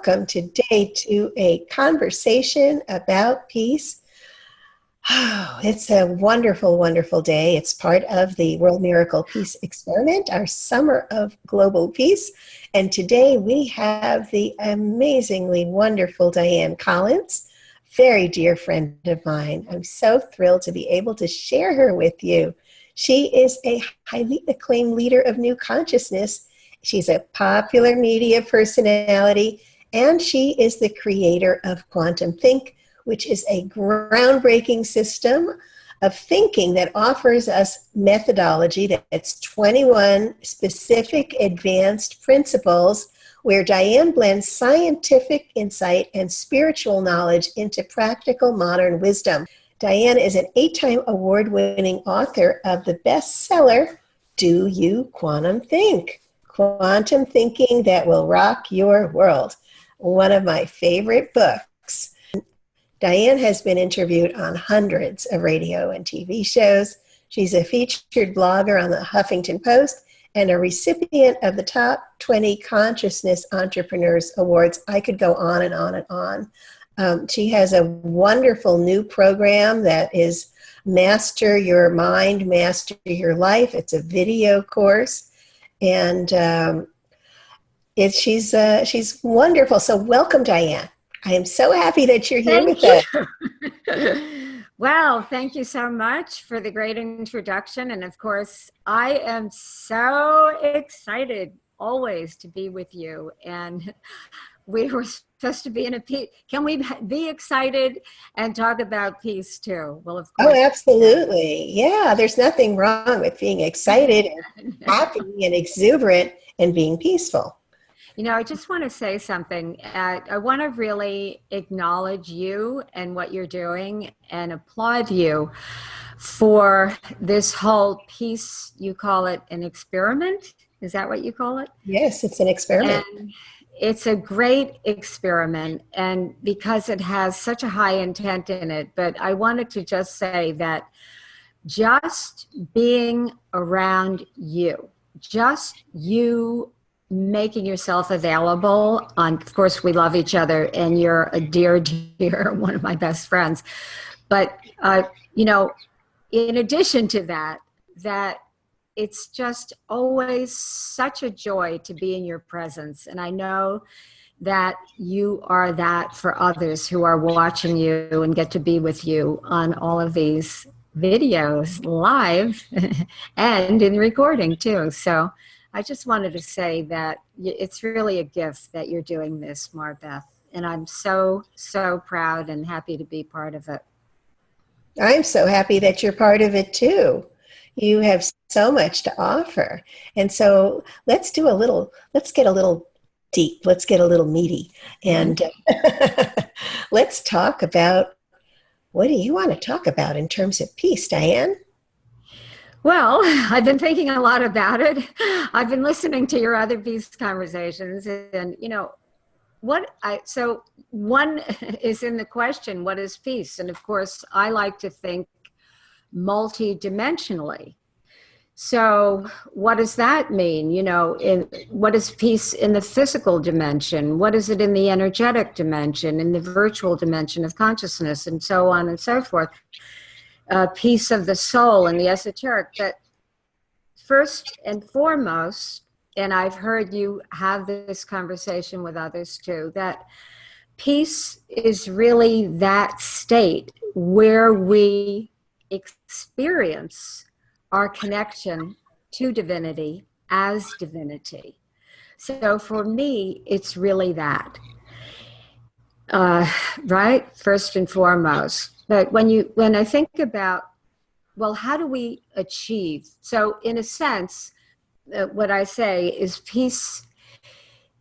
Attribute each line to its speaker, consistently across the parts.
Speaker 1: welcome today to a conversation about peace. Oh, it's a wonderful, wonderful day. It's part of the World Miracle Peace Experiment, our Summer of Global Peace. And today we have the amazingly wonderful Dianne Collins, very dear friend of mine. I'm so thrilled to be able to share her with you. She is a highly acclaimed leader of new consciousness. She's a popular media personality, and she is the creator of Quantum Think, which is a groundbreaking system of thinking that offers us methodology that's 21 specific advanced principles where Dianne blends scientific insight and spiritual knowledge into practical modern wisdom. Dianne is an 8-time award-winning author of the bestseller, Do You Quantum Think? Quantum Thinking That Will Rock Your World, one of my favorite books. Dianne has been interviewed on hundreds of radio and TV shows. She's a featured blogger on the Huffington Post and a recipient of the Top 20 Consciousness Entrepreneurs Awards. I could go on and on and on. She has a wonderful new program that is Master Your Mind, Master Your Life. It's a video course. And she's wonderful. So welcome, Dianne. I am so happy that you're here with us.
Speaker 2: Well, thank you so much for the great introduction. And of course, I am so excited always to be with you. And we were supposed to be in a peace. Can we be excited and talk about peace too? Well, of course.
Speaker 1: Oh, absolutely. Yeah, there's nothing wrong with being excited and happy and exuberant and being peaceful.
Speaker 2: You know, I just want to say something. I want to really acknowledge you and what you're doing and applaud you for this whole peace. You call it an experiment? Is that what you call it?
Speaker 1: Yes, it's an experiment.
Speaker 2: And it's a great experiment, and because it has such a high intent in it. But I wanted to just say that just being around you, just you making yourself available of course, we love each other, and you're a dear, dear, one of my best friends. But, you know, in addition to that it's just always such a joy to be in your presence. And I know that you are that for others who are watching you and get to be with you on all of these videos live and in recording too. So I just wanted to say that it's really a gift that you're doing this, MarBeth. And I'm so, so proud and happy to be part of it.
Speaker 1: I'm so happy that you're part of it too. You have so much to offer. And so let's get a little deep, let's get a little meaty. And let's talk about, what do you want to talk about in terms of peace, Dianne?
Speaker 2: Well, I've been thinking a lot about it. I've been listening to your other peace conversations, and you know, so one is in the question, what is peace? And of course, I like to think multidimensionally. So what does that mean? You know, what is peace in the physical dimension? What is it in the energetic dimension, in the virtual dimension of consciousness, and so on and so forth? Peace of the soul and the esoteric. But first and foremost, and I've heard you have this conversation with others too, that peace is really that state where we experience our connection to divinity as divinity. So for me, it's really that, right? First and foremost. But when I think about, well, how do we achieve? So in a sense, what I say is peace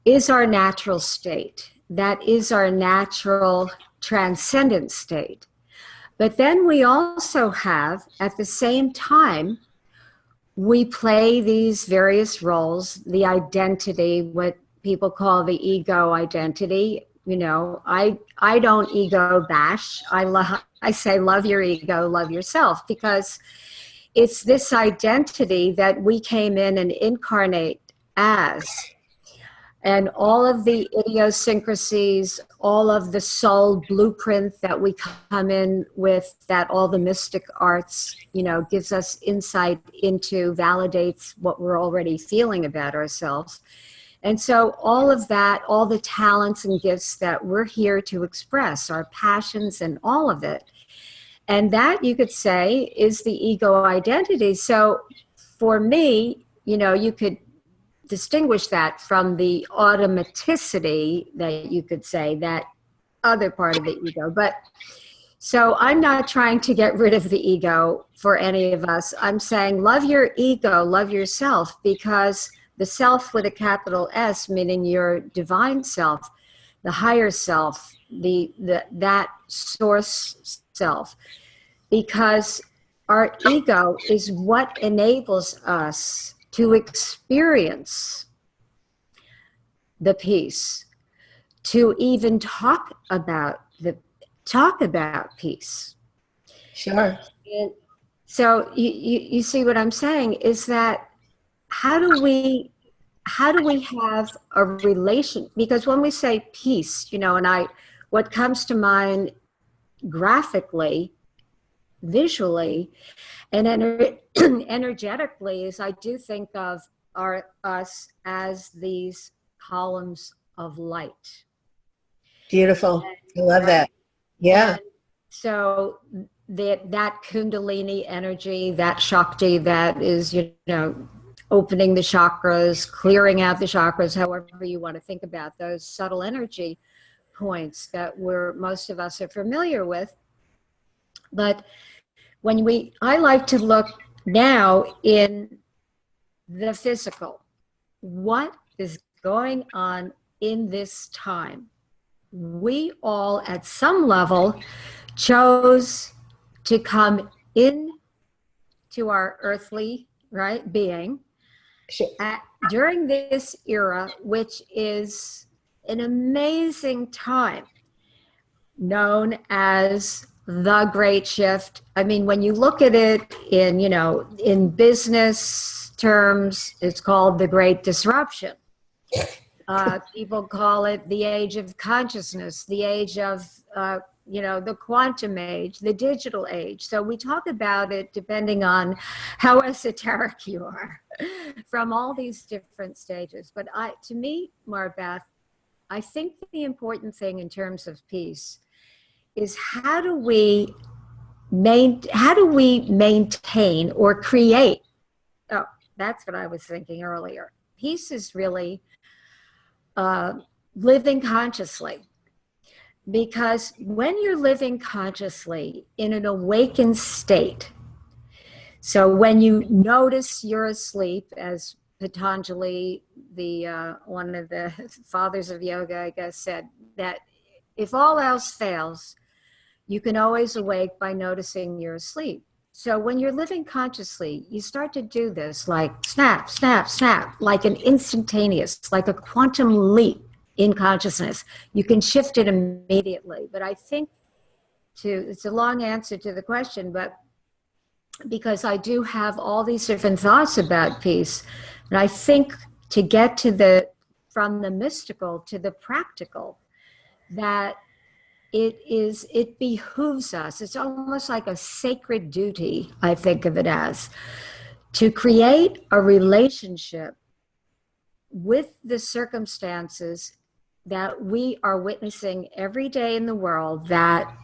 Speaker 2: is our natural state. That is our natural transcendent state. But then we also have, at the same time, we play these various roles, the identity, what people call the ego identity. You know, I don't ego bash. I say love your ego, love yourself, because it's this identity that we came in and incarnate as. And all of the idiosyncrasies, all of the soul blueprint that we come in with, that all the mystic arts, gives us insight into, validates what we're already feeling about ourselves. And so all of that, all the talents and gifts that we're here to express, our passions and all of it. And that, you could say, is the ego identity. So for me, you could distinguish that from the automaticity that you could say, that other part of the ego. But so I'm not trying to get rid of the ego for any of us. I'm saying love your ego, love yourself, because the self with a capital S, meaning your divine self, the higher self, that source self, because our ego is what enables us to experience the peace, to even talk about peace.
Speaker 1: Sure.
Speaker 2: And so you see what I'm saying is that how do we have a relation? Because when we say peace, and what comes to mind graphically, visually, and energetically is I do think of us as these columns of light.
Speaker 1: Beautiful. I love that. Yeah.
Speaker 2: And so that Kundalini energy, that Shakti, that is, opening the chakras, clearing out the chakras, however you want to think about those subtle energy points that most of us are familiar with. But I like to look now in the physical. What is going on in this time? We all, at some level, chose to come in to our earthly, being during this era, which is an amazing time, known as the Great Shift. I mean, when you look at it in business terms, it's called the Great Disruption. People call it the age of consciousness, the age of, the quantum age, the digital age. So we talk about it depending on how esoteric you are from all these different stages. But to me, MarBeth, I think the important thing in terms of peace is how do we maintain or create? Oh, that's what I was thinking earlier. Peace is really living consciously, because when you're living consciously in an awakened state, so when you notice you're asleep, as Patanjali, one of the fathers of yoga, I guess, said that if all else fails, you can always awake by noticing you're asleep. So when you're living consciously, you start to do this like snap, snap, snap, like an instantaneous, like a quantum leap in consciousness. You can shift it immediately. But I think it's a long answer to the question, but because I do have all these different thoughts about peace, and I think to get from the mystical to the practical, that it behooves us. It's almost like a sacred duty, I think of it as, to create a relationship with the circumstances that we are witnessing every day in the world that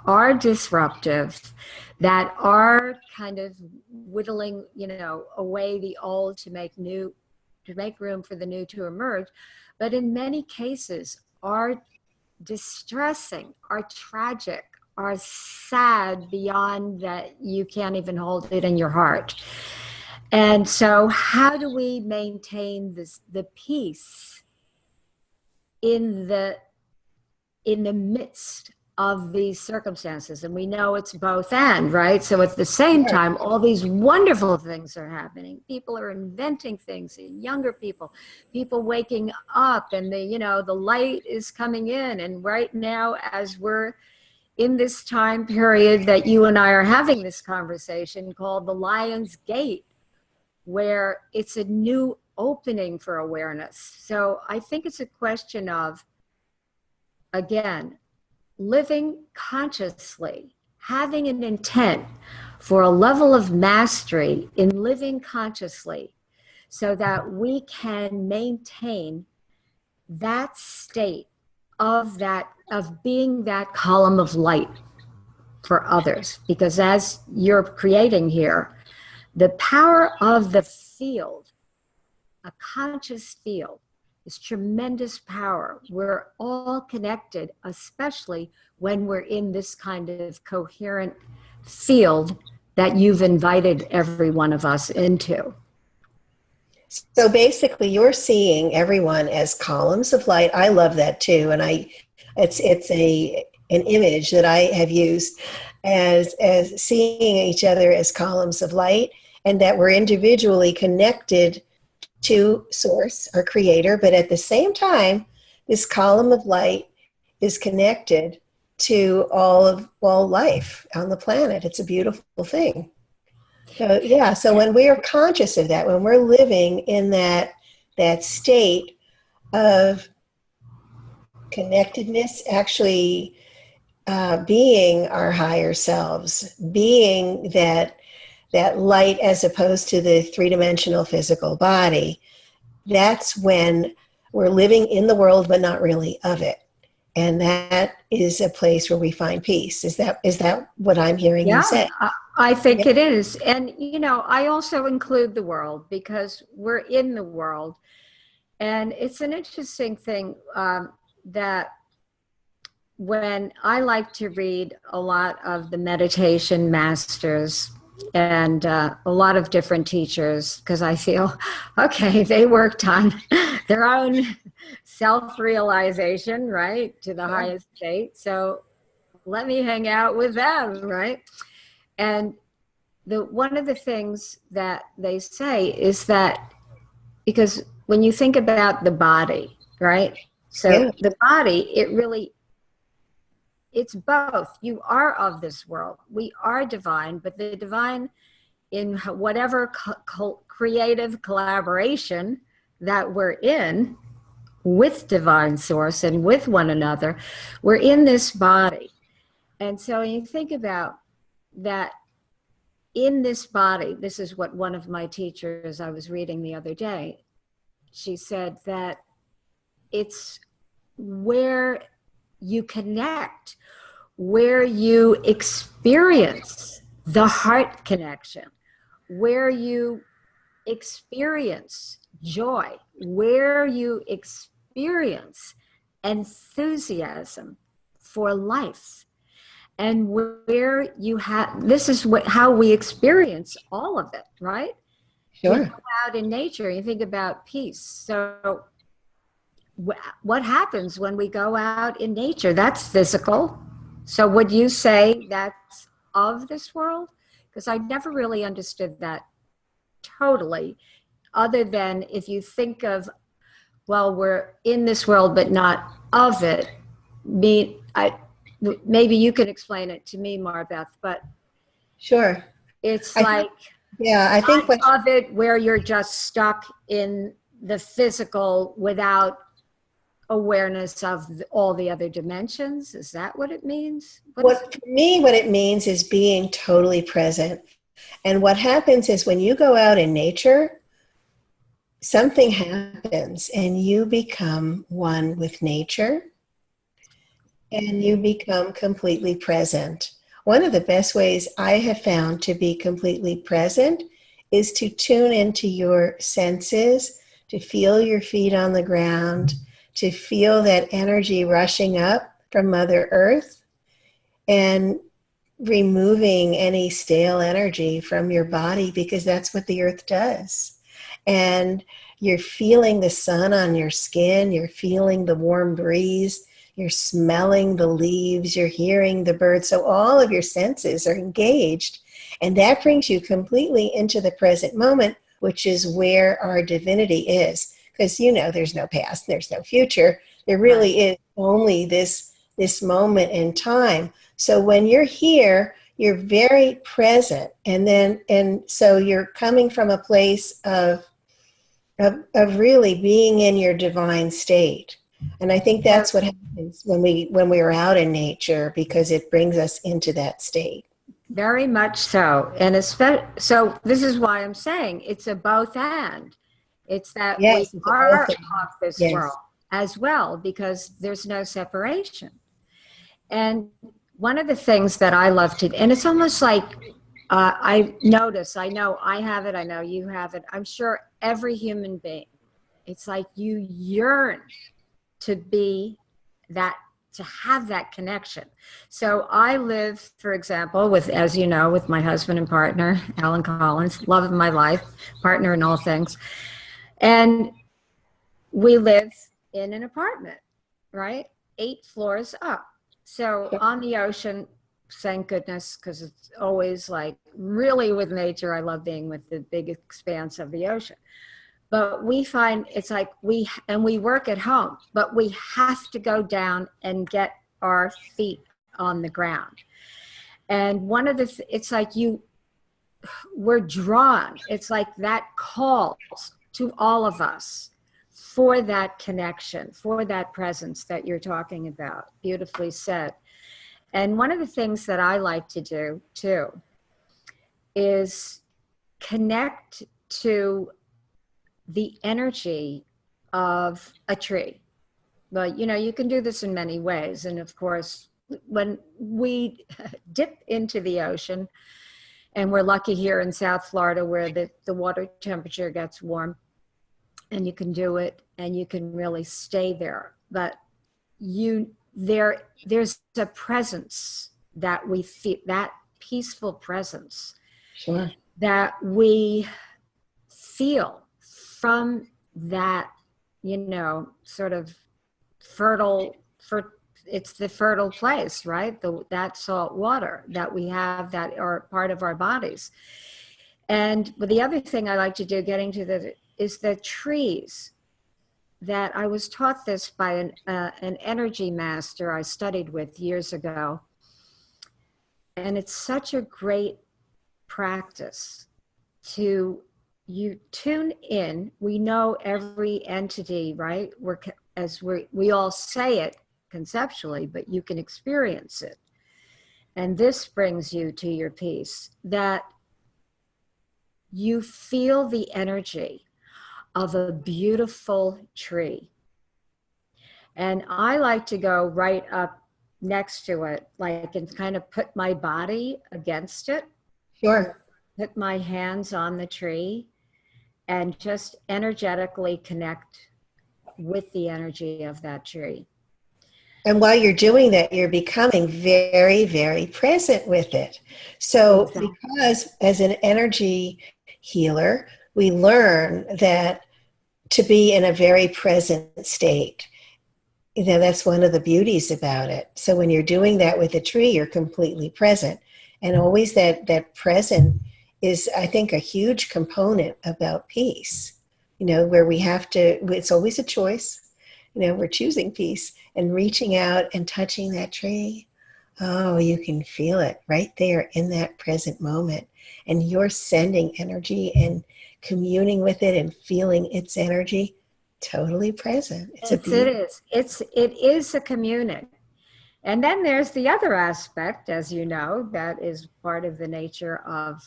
Speaker 2: are disruptive, that are kind of whittling, away the old to make room for the new to emerge, but in many cases are distressing, are tragic, are sad beyond that you can't even hold it in your heart. And so how do we maintain the peace in the midst of these circumstances? And we know it's both and, right? So at the same time, all these wonderful things are happening. People are inventing things, younger people waking up, and the light is coming in. And right now, as we're in this time period that you and I are having this conversation called the Lion's Gate, where it's a new opening for awareness. So I think it's a question of, again, living consciously, having an intent for a level of mastery in living consciously so that we can maintain that state of being that column of light for others. Because as you're creating here, the power of the field, a conscious field, is tremendous power. We're all connected, especially when we're in this kind of coherent field that you've invited every one of us into.
Speaker 1: So basically, you're seeing everyone as columns of light. I love that too, and it's an image that I have used as seeing each other as columns of light, and that we're individually connected to Source, our Creator, but at the same time, this column of light is connected to all life on the planet. It's a beautiful thing. So yeah, so when we are conscious of that, when we're living in that state of connectedness, actually being our higher selves, being that light as opposed to the three-dimensional physical body, that's when we're living in the world but not really of it. And that is a place where we find peace. Is that what I'm hearing you say?
Speaker 2: I think it is. And, I also include the world because we're in the world. And it's an interesting thing that when I like to read a lot of the meditation masters and a lot of different teachers, because I feel, okay, they worked on their own self-realization, right, to the highest state. So let me hang out with them, right? And one of the things that they say is that, because when you think about the body, right? So the body, it's both. You are of this world. We are divine, but the divine in whatever creative collaboration that we're in with divine source and with one another, we're in this body. And so you think about that in this body, this is what one of my teachers I was reading the other day, she said that it's where you connect, where you experience the heart connection, where you experience joy, where you experience enthusiasm for life, and where you have, this is how we experience all of it, right?
Speaker 1: Sure.
Speaker 2: You go out in nature, you think about peace. So what happens when we go out in nature? That's physical. So would you say that's of this world? Because I never really understood that totally, other than if you think of, well, we're in this world but not of it. Maybe you could explain it to me, MarBeth, but
Speaker 1: sure.
Speaker 2: It's
Speaker 1: I think
Speaker 2: of it where you're just stuck in the physical without awareness of all the other dimensions. Is that what it means?
Speaker 1: For me, what it means is being totally present. And what happens is when you go out in nature, something happens and you become one with nature and you become completely present. One of the best ways I have found to be completely present is to tune into your senses, to feel your feet on the ground, to feel that energy rushing up from Mother Earth and removing any stale energy from your body, because that's what the earth does. And you're feeling the sun on your skin, you're feeling the warm breeze, you're smelling the leaves, you're hearing the birds. So all of your senses are engaged. And that brings you completely into the present moment, which is where our divinity is. Because, there's no past, there's no future. There really is only this moment in time. So when you're here, you're very present. And so you're coming from a place of of really being in your divine state. And I think that's what
Speaker 2: Yes,
Speaker 1: happens when we are out in nature, because it brings us into that state.
Speaker 2: very much so. And so this is why I'm saying it's a both and. It's that we
Speaker 1: Yes, it's a both.
Speaker 2: are of this world
Speaker 1: Yes,
Speaker 2: as well, because there's no separation. And one of the things that I love to, and it's almost like I notice, I know I have it, I know you have it, I'm sure every human being, it's like you yearn to be that, to have that connection. So I live, for example, with, as you know, with my husband and partner, Alan Collins, love of my life, partner in all things. And we live in an apartment, right? 8 floors up. So on the ocean, thank goodness, because it's always like really with nature. I love being with the big expanse of the ocean. But we find it's like we work at home, but we have to go down and get our feet on the ground. And one of the, it's like we're drawn. It's like that calls to all of us for that connection, for that presence that you're talking about. Beautifully said. And one of the things that I like to do too is connect to the energy of a tree. Well, you know, you can do this in many ways. And of course, when we dip into the ocean, and we're lucky here in South Florida where the water temperature gets warm, and you can do it and you can really stay there. But there's a presence that we feel, that peaceful presence
Speaker 1: sure.
Speaker 2: that we feel from that, you know, sort of it's the fertile place, right? That salt water that we have that are part of our bodies. And but the other thing I like to do, getting to is the trees that I was taught this by an energy master I studied with years ago. And it's such a great practice to, you tune in. We know every entity, right? We all say it conceptually, but you can experience it. And this brings you to your peace, that you feel the energy of a beautiful tree. And I like to go right up next to it, like, and kind of put my body against it,
Speaker 1: Sure.
Speaker 2: put my hands on the tree, and just energetically connect with the energy of that tree.
Speaker 1: And while you're doing that, you're becoming very, very present with it. So,
Speaker 2: Exactly.
Speaker 1: because as an energy healer, we learn that to be in a very present state. You know, that's one of the beauties about it. So when you're doing that with a tree, you're completely present. And always that present is, I think, a huge component about peace. You know, where we have to, it's always a choice. You know, we're choosing peace and reaching out and touching that tree. Oh, you can feel it right there in that present moment. And you're sending energy and communing with it and feeling its energy, totally present. It's a beauty.
Speaker 2: It is a communion. And then there's the other aspect, as you know, that is part of the nature of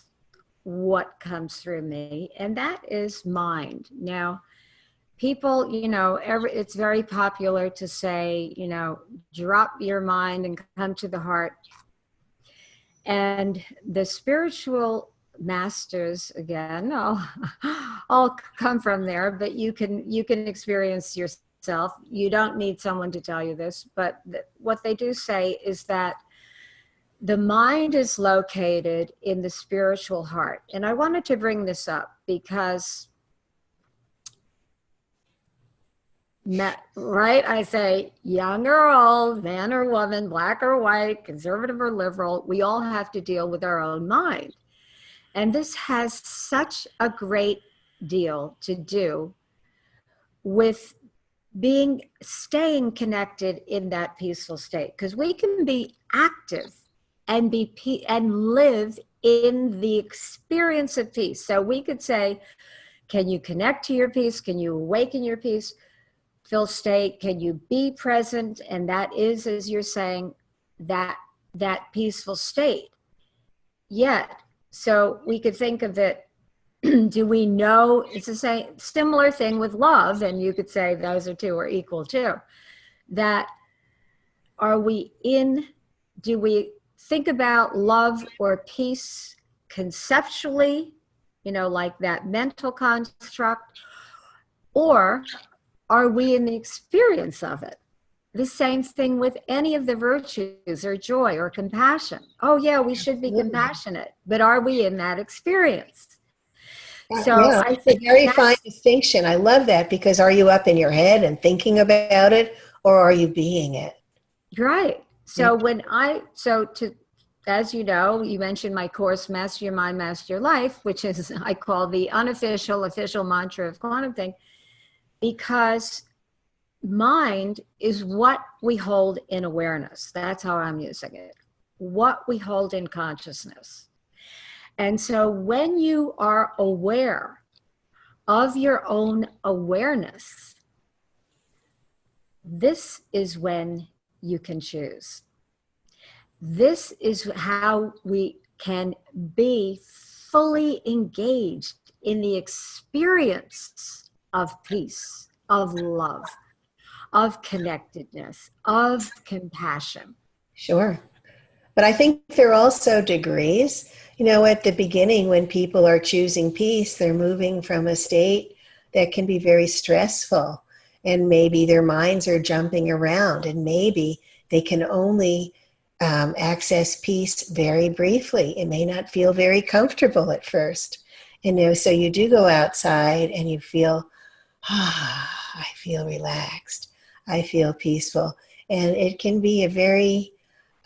Speaker 2: what comes through me, and that is mind. Now, people, you know, it's very popular to say, you know, drop your mind and come to the heart. And the spiritual masters, again, I'll come from there, but you can experience yourself. You don't need someone to tell you this, but what they do say is that the mind is located in the spiritual heart. And I wanted to bring this up because, right, I say young or old, man or woman, black or white, conservative or liberal, we all have to deal with our own mind. And this has such a great deal to do with staying connected in that peaceful state, because we can be active and live in the experience of peace. So we could say, Can you connect to your peace? Can you awaken your peaceful state? Can you be present? And that is, as you're saying, that peaceful state. Yet, so we could think of it, do we know, it's the same, similar thing with love, and you could say those two are equal too, that do we think about love or peace conceptually, like that mental construct, or are we in the experience of it? The same thing with any of the virtues or joy or compassion. Oh yeah, we should be compassionate, but are we in that experience? So
Speaker 1: yeah,
Speaker 2: I
Speaker 1: it's a
Speaker 2: think
Speaker 1: very fine distinction. I love that, because are you up in your head and thinking about it, or are you being it?
Speaker 2: right. So as you know, you mentioned my course, Master Your Mind, Master Your Life, which is, I call the unofficial, official mantra of quantum thing, because mind is what we hold in awareness. That's how I'm using it. What we hold in consciousness. And so when you are aware of your own awareness, this is when you can choose. This is how we can be fully engaged in the experience of peace, of love, of connectedness, of compassion.
Speaker 1: Sure. But I think there are also degrees. At the beginning, when people are choosing peace, they're moving from a state that can be very stressful. And maybe their minds are jumping around, and maybe they can only access peace very briefly. It may not feel very comfortable at first. So you do go outside and you feel, I feel relaxed. I feel peaceful. And it can be a very,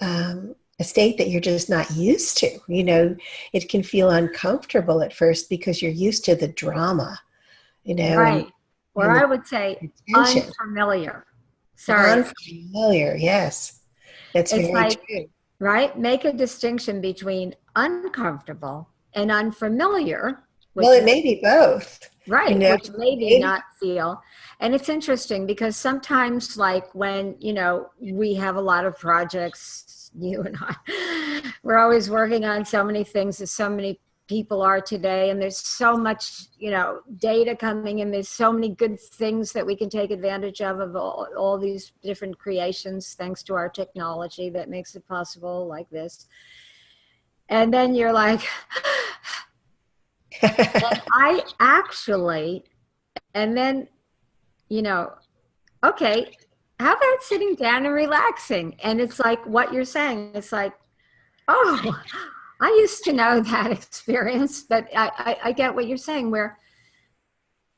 Speaker 1: a state that you're just not used to. It can feel uncomfortable at first because you're used to the drama,
Speaker 2: Right. Or I would say
Speaker 1: tension.
Speaker 2: Unfamiliar. Sorry.
Speaker 1: Unfamiliar, yes. That's
Speaker 2: It's
Speaker 1: very
Speaker 2: like,
Speaker 1: true.
Speaker 2: right? Make a distinction between uncomfortable and unfamiliar.
Speaker 1: Well, it may be both.
Speaker 2: Right, which maybe not feel. And it's interesting because sometimes, like when, we have a lot of projects, you and I, we're always working on so many things, as so many people are today, and there's so much, data coming in. There's so many good things that we can take advantage of all these different creations, thanks to our technology that makes it possible, like this. And then you're like, and I actually, and then, okay, how about sitting down and relaxing? And it's like what you're saying. It's like, oh, I used to know that experience, but I get what you're saying, where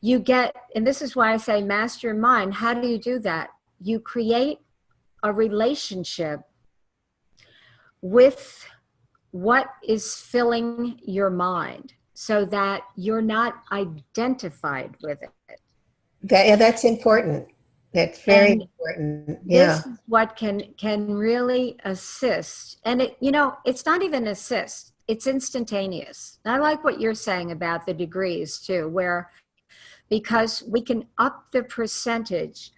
Speaker 2: you get, and this is why I say master your mind. How do you do that? You create a relationship with what is filling your mind, so that you're not identified with it.
Speaker 1: That's important. That's very important. Yeah.
Speaker 2: This is what can really assist. And it's not even assist, it's instantaneous. And I like what you're saying about the degrees too, where, because we can up the percentage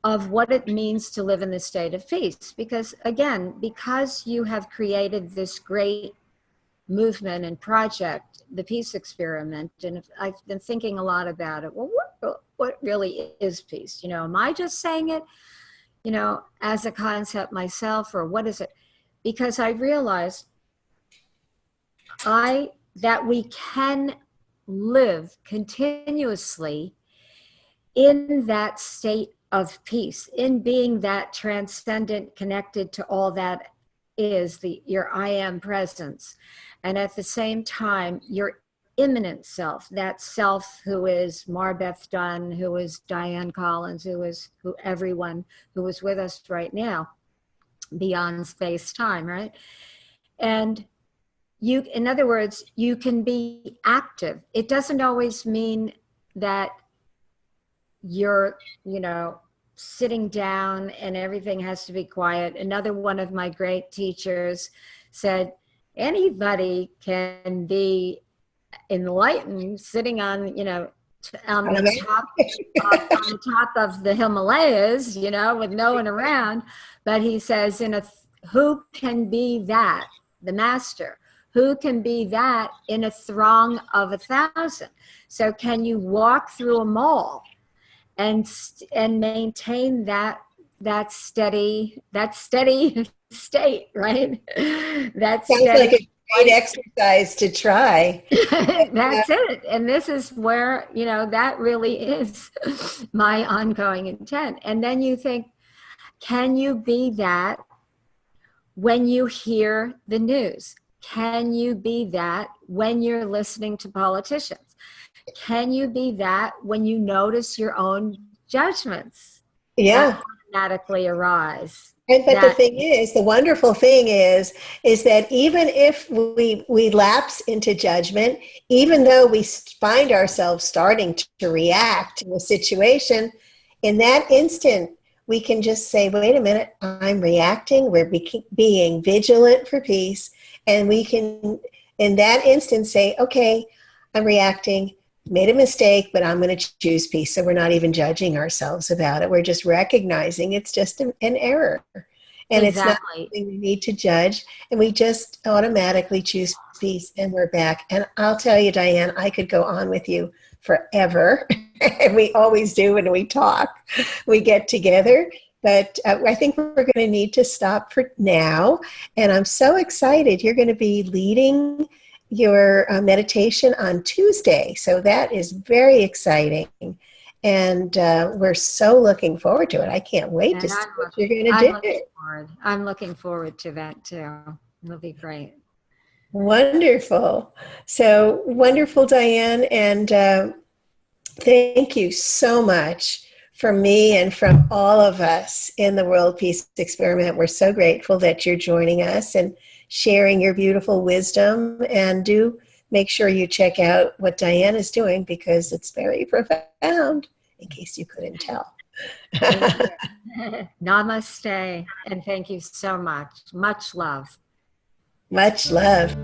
Speaker 2: of what it means to live in the state of peace. Because again, because you have created this great movement and project, the peace experiment, and I've been thinking a lot about it. Well, what really is peace? Am I just saying it, as a concept myself, or what is it? Because I realized that we can live continuously in that state of peace, in being that transcendent, connected to all that is your I am presence. And at the same time, your immanent self, that self who is MarBeth Dunn, who is Dianne Collins, who everyone who is with us right now, beyond space time, right? And in other words, you can be active. It doesn't always mean that you're, sitting down and everything has to be quiet. Another one of my great teachers said, anybody can be enlightened sitting on, on the top on the top of the Himalayas, you know, with no one around. But he says, who can be that? The master. Who can be that in a throng of 1,000? So can you walk through a mall and maintain that steady state, right? That
Speaker 1: Sounds
Speaker 2: steady.
Speaker 1: like a great exercise to try.
Speaker 2: That's it. And this is where, you know, that really is my ongoing intent. And then you think, can you be that when you hear the news? Can you be that when you're listening to politicians? Can you be that when you notice your own judgments
Speaker 1: Yeah.
Speaker 2: that automatically arise?
Speaker 1: But the thing is, the wonderful thing is that even if we lapse into judgment, even though we find ourselves starting to react to a situation, in that instant, we can just say, wait a minute, I'm reacting. We're being vigilant for peace. And we can, in that instance, say, okay, I'm reacting, made a mistake, but I'm going to choose peace. So we're not even judging ourselves about it. We're just recognizing it's just an error. And It's not something we need to judge. And we just automatically choose peace, and we're back. And I'll tell you, Dianne, I could go on with you forever. And we always do when we talk. We get together. But I think we're going to need to stop for now. And I'm so excited. You're going to be leading your meditation on Tuesday. So that is very exciting. And we're so looking forward to it. I can't wait to see what you're going to do.
Speaker 2: I'm looking forward to that too. It'll be great.
Speaker 1: Wonderful. So wonderful, Dianne. And thank you so much. From me and from all of us in the World Peace Experiment. We're so grateful that you're joining us and sharing your beautiful wisdom. And do make sure you check out what Dianne is doing, because it's very profound, in case you couldn't tell.
Speaker 2: Namaste. And thank you so much. Much love.
Speaker 1: Much love.